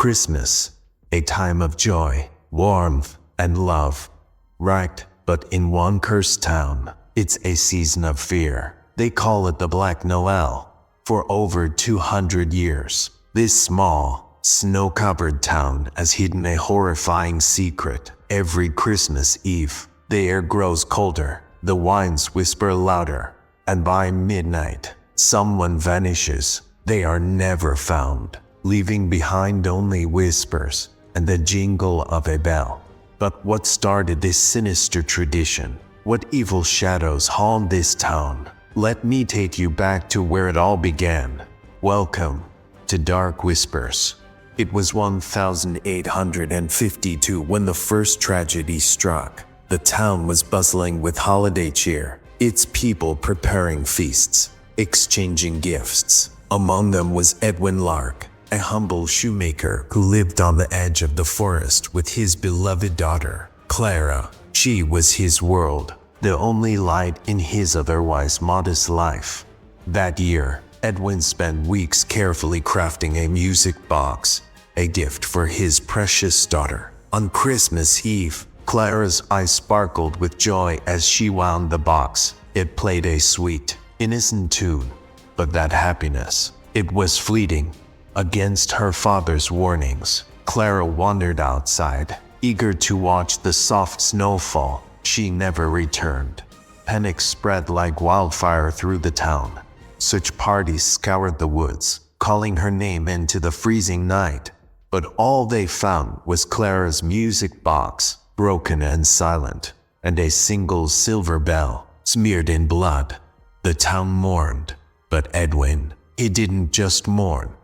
Christmas, a time of joy, warmth, and love. Right, but in one cursed town, it's a season of fear. They call it the Black Noel. For over 200 years, this small, snow-covered town has hidden a horrifying secret. Every Christmas Eve, the air grows colder, the winds whisper louder, and by midnight, someone vanishes. They are never found, leaving behind only whispers and the jingle of a bell. But what started this sinister tradition? What evil shadows haunt this town? Let me take you back to where it all began. Welcome to Dark Whispers. It was 1852 when the first tragedy struck. The town was bustling with holiday cheer, its people preparing feasts, exchanging gifts. Among them was Edwin Lark, a humble shoemaker who lived on the edge of the forest with his beloved daughter, Clara. She was his world, the only light in his otherwise modest life. That year, Edwin spent weeks carefully crafting a music box, a gift for his precious daughter. On Christmas Eve, Clara's eyes sparkled with joy as she wound the box. It played a sweet, innocent tune, but that happiness, it was fleeting. Against her father's warnings, Clara wandered outside, eager to watch the soft snowfall. She never returned. Panic spread like wildfire through the town. Search parties scoured the woods, calling her name into the freezing night. But all they found was Clara's music box, broken and silent, and a single silver bell, smeared in blood. The town mourned, but Edwin, he didn't just mourn.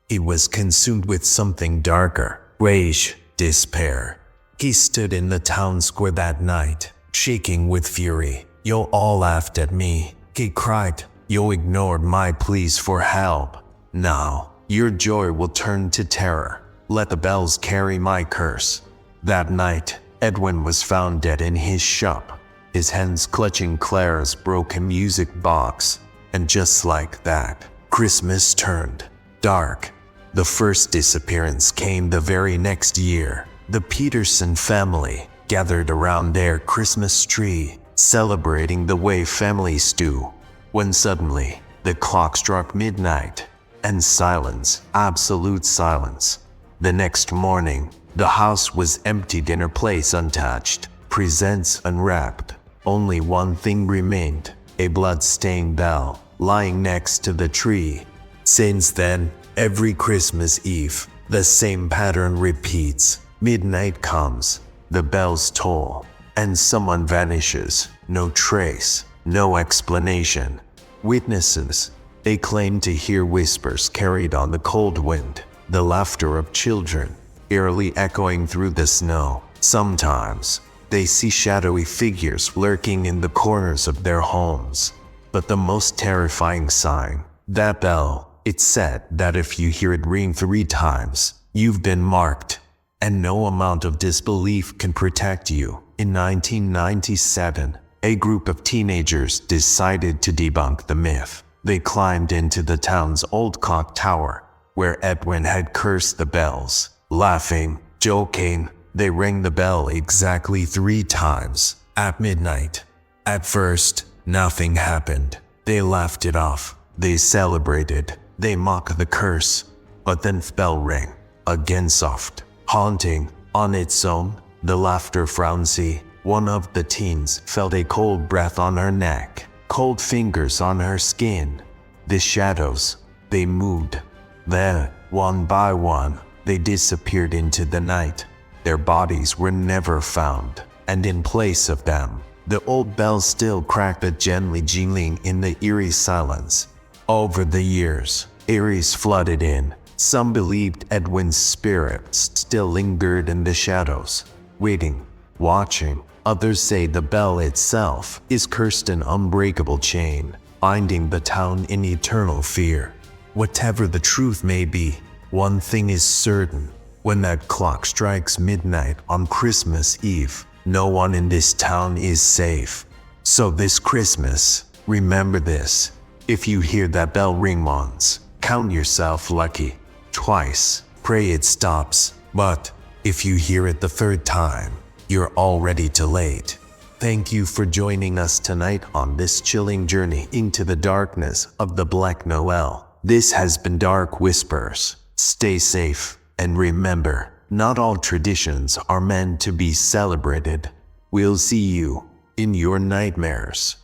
He was consumed with something darker, rage, despair. He stood in the town square that night, shaking with fury. "You all laughed at me," he cried. "You ignored my pleas for help. Now, your joy will turn to terror. Let the bells carry my curse." That night, Edwin was found dead in his shop, his hands clutching Clara's broken music box. And just like that, Christmas turned dark. The first disappearance came the very next year. The Peterson family gathered around their Christmas tree, celebrating the way families do, when suddenly the clock struck midnight, and silence, absolute silence. The next morning, the house was emptied and her place untouched, presents unwrapped. Only one thing remained, a bloodstained bell, lying next to the tree. Since then, every Christmas Eve, the same pattern repeats. Midnight comes, the bells toll, and someone vanishes. No trace, no explanation. Witnesses, they claim to hear whispers carried on the cold wind, the laughter of children, eerily echoing through the snow. Sometimes, they see shadowy figures lurking in the corners of their homes. But the most terrifying sign, that bell, it's said that if you hear it ring 3 times, you've been marked, and no amount of disbelief can protect you. In 1997, a group of teenagers decided to debunk the myth. They climbed into the town's old clock tower, where Edwin had cursed the bells. Laughing, joking, they rang the bell exactly 3 times, at midnight. At first, nothing happened. They laughed it off. They celebrated. They mocked the curse. But then the bell rang, again soft, haunting, on its own. The laughter frenzy. One of the teens felt a cold breath on her neck, cold fingers on her skin. The shadows, they moved. Then, one by one, they disappeared into the night. Their bodies were never found, and in place of them, the old bell still cracked, gently jingling in the eerie silence. Over the years, eerie's flooded in. Some believed Edwin's spirit still lingered in the shadows, waiting, watching. Others say the bell itself is cursed, an unbreakable chain, binding the town in eternal fear. Whatever the truth may be, one thing is certain. When that clock strikes midnight on Christmas Eve, no one in this town is safe. So this Christmas, remember this. If you hear that bell ring once, count yourself lucky. Twice, Pray it stops, but if you hear it the third time, you're already too late. Thank you for joining us tonight on this chilling journey into the darkness of the Black Noel. This has been Dark Whispers. Stay safe, and remember, not all traditions are meant to be celebrated. We'll see you in your nightmares.